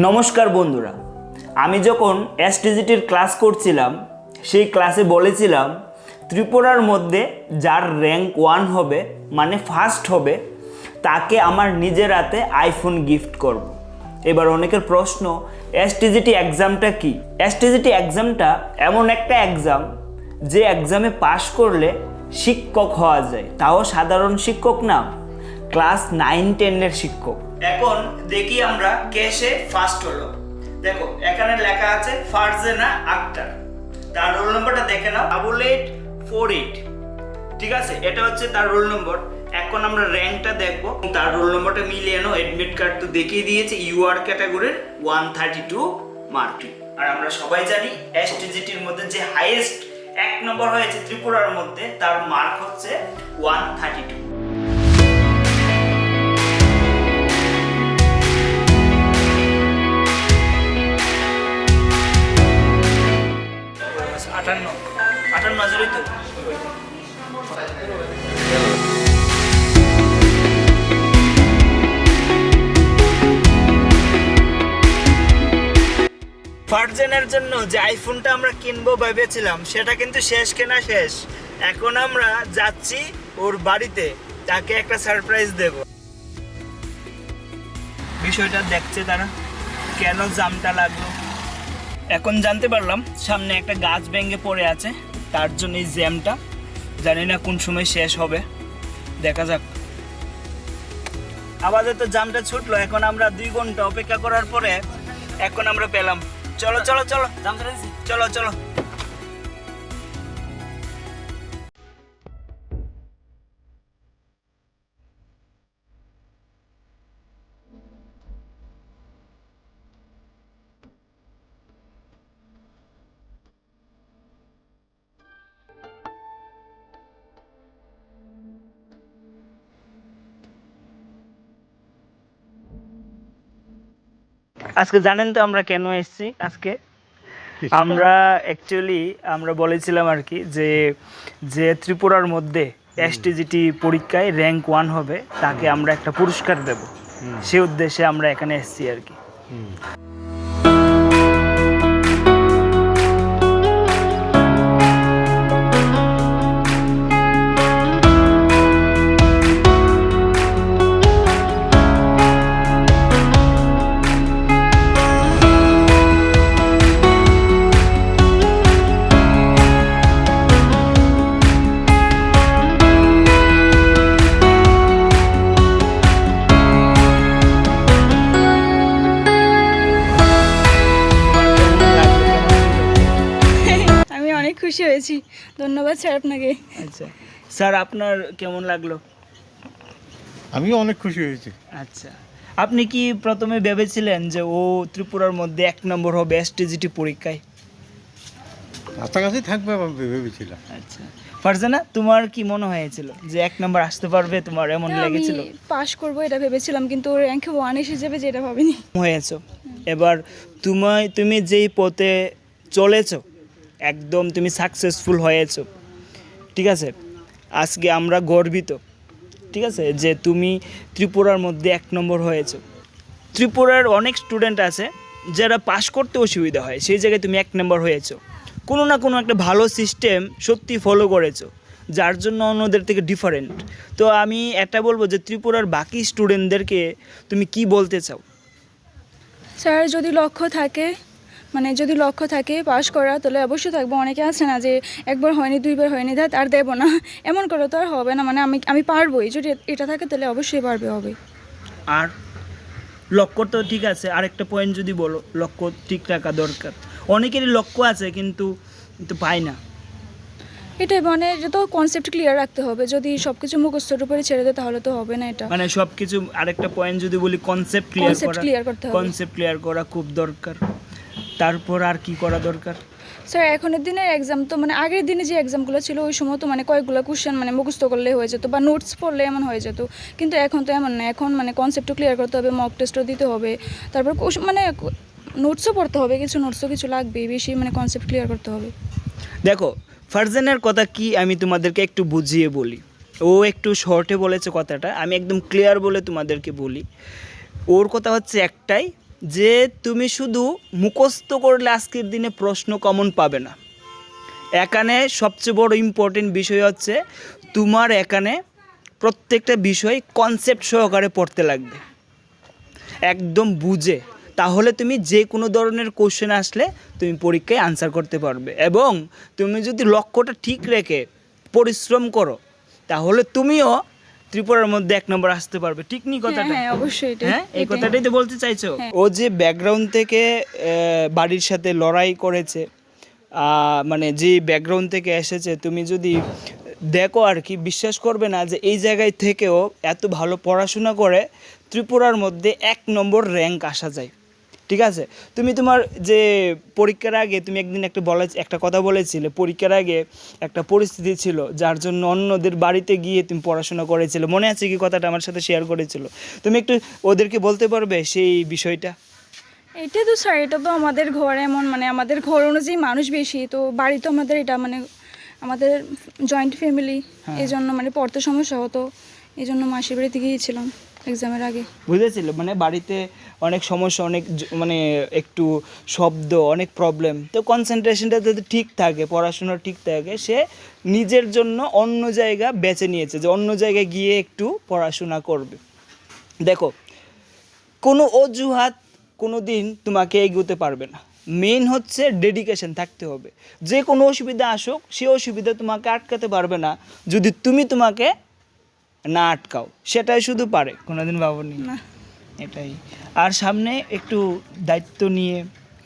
নমস্কার বন্ধুরা, আমি যখন এসটিজিটির ক্লাস করছিলাম সেই ক্লাসে বলেছিলাম ত্রিপুরার মধ্যে যার র্যাঙ্ক 1 হবে মানে ফার্স্ট হবে তাকে আমার নিজের হাতে আইফোন গিফট করব। এবার অনেকের প্রশ্ন, এসটিজিটি এক্সামটা কি? এসটিজিটি এক্সামটা এমন একটা এক্সাম যে এক্সামে পাশ করলে শিক্ষক হওয়া যায়, তাও সাধারণ শিক্ষক না, ক্লাস 9-10 শিক্ষক। এখন দেখি আমরা কেসে ফার্স্ট হলো। দেখো এখানে লেখা আছে ফারজানা আক্তার, তার রোল নম্বরটা দেখে নাও 8848। ঠিক আছে, এটা হচ্ছে তার রোল নম্বর। এখন আমরা র্যাঙ্কটা দেখবো, তার রোল নম্বরটা মিলিয়ে নাও। এডমিট কার্ড তো দেখিয়ে দিয়েছে, ইউআর ক্যাটাগরির 132 মার্কিং। আর আমরা সবাই জানি এসটিজিটির মধ্যে যে হাইয়েস্ট 1 নম্বর হয়েছে ত্রিপুরার মধ্যে, তার মার্ক হচ্ছে 132। আটান্ন হাজারই তো। ফারজানের জন্য যে আইফোনটা আমরা কিনবো ভেবেছিলাম সেটা কিন্তু শেষ কেনা শেষ। এখন আমরা যাচ্ছি ওর বাড়িতে, তাকে একটা সারপ্রাইজ দেব। বিষয়টা দেখছে তারা, কেন জামটা লাগলো এখন জানতে পারলাম। সামনে একটা গাছ ভেঙে পড়ে আছে, তার জন্য এই জ্যামটা। জানি না কোন সময় শেষ হবে, দেখা যাক। আপাতত জামটা ছুটলো। এখন আমরা 2 ঘন্টা অপেক্ষা করার পরে এখন আমরা পেলাম। চলো চলো চলো, চলো চলো। আজকে জানেন তো আমরা কেন এসেছি? আজকে আমরা অ্যাকচুয়ালি আমরা বলেছিলাম আর কি যে ত্রিপুরার মধ্যে এসটিজিটি পরীক্ষায় র্যাঙ্ক 1 হবে তাকে আমরা একটা পুরস্কার দেব, সেই উদ্দেশ্যে আমরা এখানে এসেছি আর কি। খুশি হয়েছি, ধন্যবাদ স্যার আপনাকে। আচ্ছা স্যার, আপনার কেমন লাগলো? আমিও অনেক খুশি হয়েছি। আচ্ছা, আপনি কি প্রথমে ভেবেছিলেন যে ও ত্রিপুরার মধ্যে 1 নম্বর হবে এসটিজিটি পরীক্ষায়? কাছাকাছি থাকবে ভেবেছিলাম। আচ্ছা ফারজানা, তোমার কি মনে হয়েছিল যে 1 নম্বর আসতে পারবে? তোমার এমন লেগেছিল? আমি পাস করব এটা ভেবেছিলাম, কিন্তু র্যাঙ্ক 1 এসে যাবে যেটা ভাবিনি। হয়েছো। এবার তুমি যেই পথে চলেছো একদম তুমি সাকসেসফুল হয়েছো, ঠিক আছে? আজকে আমরা গর্বিত, ঠিক আছে, যে তুমি ত্রিপুরার মধ্যে 1 নম্বর হয়েছো। ত্রিপুরার অনেক স্টুডেন্ট আছে যারা পাস করতে অসুবিধা হয়, সেই জায়গায় তুমি 1 নম্বর হয়েছো। কোনো না কোনো একটা ভালো সিস্টেম সত্যি ফলো করেছো, যার জন্য অন্যদের থেকে ডিফারেন্ট। তো আমি এটা বলবো যে ত্রিপুরার বাকি স্টুডেন্টদেরকে তুমি কি বলতে চাও? স্যার, যদি লক্ষ্য থাকে পাস করা, তাহলে অবশ্যই থাকবো। অনেকে আছে না যে 1 বার হয়নি 2 বার হয়নি আর দেবো না, এমন করে তো আর হবে না। মানে আমি পারবোই, যদি এটা থাকে তাহলে অবশ্যই হবে। আর লক্ষ্য তো ঠিক আছে, আরেকটা পয়েন্ট যদি বলো, লক্ষ্য ঠিক রাখা দরকার। অনেকেরই লক্ষ্য আছে কিন্তু পায় না। এটাই মানে এটা তো কনসেপ্ট ক্লিয়ার রাখতে হবে। যদি সব কিছু মুখস্থের উপরে ছেড়ে দেয় তাহলে তো হবে না। এটা মানে সব কিছু, আরেকটা পয়েন্ট যদি বলি, কনসেপ্ট ক্লিয়ার করতে হবে। কনসেপ্ট ক্লিয়ার করা খুব দরকার। তারপর আর কি করা দরকার? স্যার, এখনের দিনের এক্সাম তো মানে আগের দিনে যে এক্সামগুলো ছিল ওই সময় তো মানে কয়েকগুলো কোশ্চেন মানে মুখস্থ করলেই হয়ে যেত বা নোটস পড়লে এমন হয়ে যেত, কিন্তু এখন তো এমন না। এখন মানে কনসেপ্টও ক্লিয়ার করতে হবে, মক টেস্টও দিতে হবে, তারপর মানে নোটসও পড়তে হবে, কিছু লাগবে বেশি, মানে কনসেপ্ট ক্লিয়ার করতে হবে। দেখো ফারজানের কথা কি আমি তোমাদেরকে একটু বুঝিয়ে বলি। ও একটু শর্টে বলেছে কথাটা, আমি একদম ক্লিয়ার বলে তোমাদেরকে বলি। ওর কথা হচ্ছে একটাই, যে তুমি শুধু মুখস্থ করলে আজকের দিনে প্রশ্ন কমন পাবে না। এখানে সবচেয়ে বড় ইম্পর্টেন্ট বিষয় হচ্ছে তোমার এখানে প্রত্যেকটা বিষয় কনসেপ্ট সহকারে পড়তে লাগবে, একদম বুঝে। তাহলে তুমি যে কোনো ধরনের কোশ্চেন আসলে তুমি পরীক্ষায় আনসার করতে পারবে। এবং তুমি যদি লক্ষ্যটা ঠিক রেখে পরিশ্রম করো তাহলে তুমিও ত্রিপুরার মধ্যে 1 নম্বর আসতে পারবে। ঠিক নি কথাটা? হ্যাঁ অবশ্যই এটাই। হ্যাঁ, এই এটাই। কথাটাই তো বলতে চাইছো। হ্যাঁ। ও যে ব্যাকগ্রাউন্ড থেকে বাড়ির সাথে লড়াই করেছে, মানে যে ব্যাকগ্রাউন্ড থেকে এসেছে, তুমি যদি দেখো আর কি, বিশ্বাস করবে না যে এই জায়গায় থেকেও এত ভালো পড়াশোনা করে ত্রিপুরার মধ্যে 1 নম্বর র্যাঙ্ক আসা যায়। ঠিক আছে, তুমি তোমার যে পরীক্ষার আগে তুমি একদিন একটা কথা বলেছিলে, পরীক্ষার আগে একটা পরিস্থিতি ছিল যার জন্য অন্যদের বাড়িতে গিয়ে তুমি পড়াশোনা করেছিলে, মনে আছে কি? কথাটা আমার সাথে শেয়ার করেছিল। তুমি একটু ওদেরকে বলতে পারবে সেই বিষয়টা? এটা তো স্যার, এটা তো আমাদের ঘর এমন, মানে আমাদের ঘর অনুযায়ী মানুষ বেশি, তো বাড়ি তো আমাদের এটা মানে আমাদের জয়েন্ট ফ্যামিলি, এই জন্য মানে পড়তে সমস্যা হতো, এই জন্য মাসির বাড়িতে গিয়েছিলাম এক্সামের আগে। বুঝেছিল, মানে বাড়িতে অনেক সমস্যা, অনেক মানে একটু শব্দ, অনেক প্রবলেম, তো কনসেন্ট্রেশনটা যদি ঠিক থাকে, পড়াশোনা ঠিক থাকে, সে নিজের জন্য অন্য জায়গা বেছে নিয়েছে যে অন্য জায়গায় গিয়ে একটু পড়াশোনা করবে। দেখো, কোনো অজুহাত কোনো দিন তোমাকে এগোতে পারবে না। মেইন হচ্ছে ডেডিকেশন থাকতে হবে। যে কোনো অসুবিধা আসুক, সে অসুবিধা তোমাকে আটকাতে পারবে না যদি তুমি তোমাকে না আটকাও। সেটাই শুধু পারে, কোনোদিন ভাবনি না। এটাই। আর সামনে একটু দায়িত্ব নিয়ে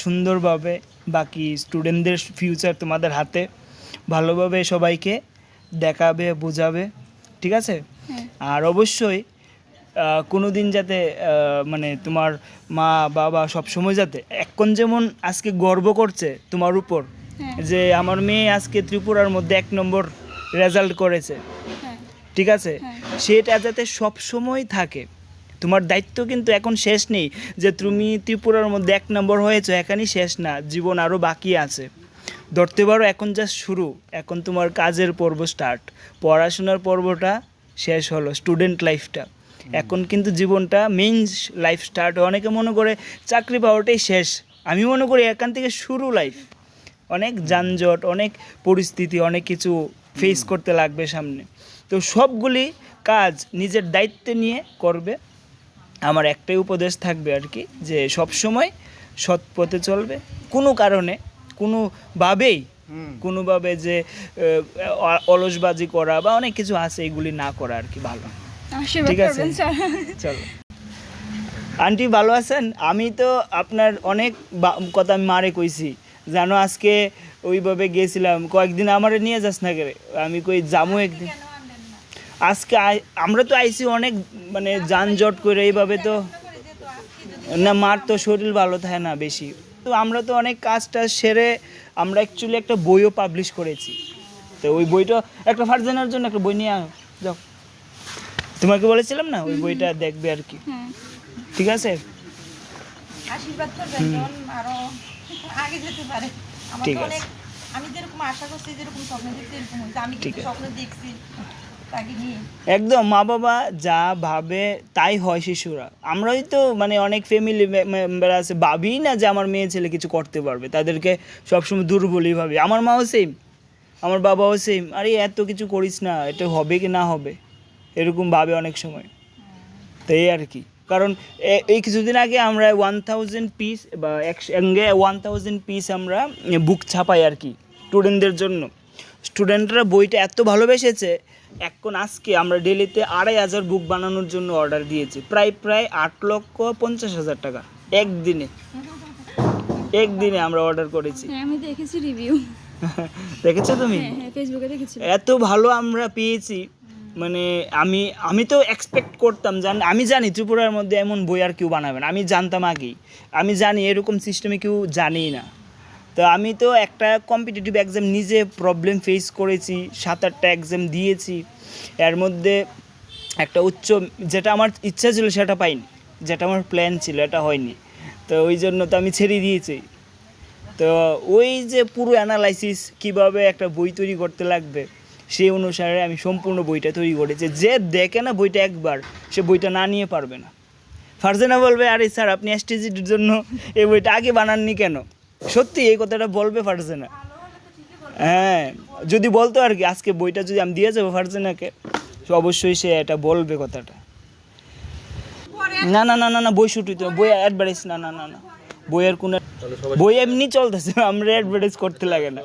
সুন্দরভাবে বাকি স্টুডেন্টদের ফিউচার তোমাদের হাতে, ভালোভাবে সবাইকে দেখাবে, বোঝাবে, ঠিক আছে? আর অবশ্যই কোনো দিন যাতে মানে তোমার মা বাবা সবসময় যাতে এখন যেমন আজকে গর্ব করছে তোমার উপর যে আমার মেয়ে আজকে ত্রিপুরার মধ্যে 1 নম্বর রেজাল্ট করেছে, হ্যাঁ। ঠিক আছে, সেটা যাতে সব সময় থাকে। তোমার দায়িত্ব কিন্তু এখন শেষ নেই যে তুমি ত্রিপুরার মধ্যে 1 নম্বর হয়েছো, এখানেই শেষ না, জীবন আরও বাকি আছে। ধরতে পারো এখন জাস্ট শুরু, এখন তোমার কাজের পর্ব স্টার্ট, পড়াশোনার পর্বটা শেষ হলো, স্টুডেন্ট লাইফটা। এখন কিন্তু জীবনটা মেইন লাইফ স্টার্ট। অনেকে মনে করে চাকরি পাওয়াটাই শেষ, আমি মনে করি এখান থেকে শুরু লাইফ। অনেক যানজট, অনেক পরিস্থিতি, অনেক কিছু ফেস করতে লাগবে সামনে। তো সবগুলি কাজ নিজের দায়িত্বে নিয়ে করবে। আমার একটাই উপদেশ থাকবে আর কি, যে সব সময় সৎ পথে চলবে। কোনো কারণে কোনোভাবে যে অলসবাজি করা বা অনেক কিছু আছে, এগুলি না করা আর কি ভালো। আশীর্বাদ ঠিক আছে। করবেন স্যার। চলো, আন্টি ভালো আছেন? আমি তো আপনার অনেক কথা আমি মারে কইছি, জানো আজকে ওইভাবে গেছিলাম, কয়েকদিন আমারে নিয়ে যাস না করে, আমি কই জামু একদিন। আজকে আমরা তো আইছি অনেক মানে যানজট করে, এইভাবে তো না, মার তো শরীর ভালো থাকে না বেশি, তো আমরা তো অনেক কাজটা সেরে আমরা অ্যাকচুয়ালি একটা বইও পাবলিশ করেছি। তো ওই বইটা একটা ফার্জানার জন্য একটা বই নিয়ে যাও, তোমাকে বলেছিলাম না, ওই বইটা দেখবে আর কি, ঠিক আছে? আশীর্বাদ করবেন যেমন আরো আগে যেতে পারে। আমার ঠিক তো আছে। অনেক, আমি যেরকম আশা করছি, যেরকম স্বপ্ন দেখছি, এরকম হয়েছে। আমি ঠিক কিন্তু আছে। স্বপ্ন দেখছি তাকে নিয়ে। একদম, মা বাবা যা ভাবে তাই হয় শিশুরা। আমরাই তো মানে অনেক ফ্যামিলি মেম্বার আছে ভাবি না যে আমার মেয়ে ছেলে কিছু করতে পারবে, তাদেরকে সবসময় দুর্বলই ভাবি। আমার মাও সেম, আমার বাবাও সেম, আরে এত কিছু করিস না, এটা হবে কি না হবে, এরকম ভাবে অনেক সময়। তো এই আর কি, কারণ এই কিছুদিন আগে আমরা 1000 পিস বা একসঙ্গে 1000 পিস আমরা বুক ছাপাই আর কি স্টুডেন্টদের জন্য। স্টুডেন্টরা বইটা এত ভালোবেসেছে, এখন আজকে আমরা ডেলিতে 2500 বুক বানানোর জন্য অর্ডার দিয়েছি, প্রায় 8,50,000 টাকা একদিনে আমরা অর্ডার করেছি। হ্যাঁ, আমি দেখেছি রিভিউ। দেখেছো তুমি? হ্যাঁ, ফেসবুকে দেখেছি। এত ভালো আমরা পেয়েছি, মানে আমি তো এক্সপেক্ট করতাম, আমি জানি ত্রিপুরার মধ্যে এমন বই আর কেউ বানাবে না, আমি জানতাম আগেই, আমি জানি এরকম সিস্টেমে কেউ জানেই না। তো আমি তো একটা কম্পিটিটিভ এক্সাম নিজে প্রবলেম ফেস করেছি, 7-8টা এক্সাম দিয়েছি, এর মধ্যে একটা যেটা আমার ইচ্ছা ছিল সেটা পাইনি, যেটা আমার প্ল্যান ছিল এটা হয়নি, তো ওই জন্য তো আমি ছেড়ে দিয়েছি। তো ওই যে পুরো অ্যানালাইসিস কীভাবে একটা বই তৈরি করতে লাগবে, সেই অনুসারে আমি সম্পূর্ণ বইটা তৈরি করেছি। যে দেখে না বইটা একবার, সে বইটা না নিয়ে পারবে না। ফারজানা বলবে আরে স্যার আপনি এসটিজিটির জন্য এই বইটা আগে বানাননি কেন? সত্যি এই কথাটা বলবে ফারজানা। হ্যাঁ, যদি বলতো আর কি, আজকে বইটা যদি আমি দিয়ে যাবো ফারজানাকে, অবশ্যই সে এটা বলবে কথাটা। না না না না না, বই শুট হইতো না, বই অ্যাডভার্টাইজ, না না না না, বইয়ের কোনো বই এমনি চলতেছে, আমরা অ্যাডভার্টাইজ করতে লাগে না।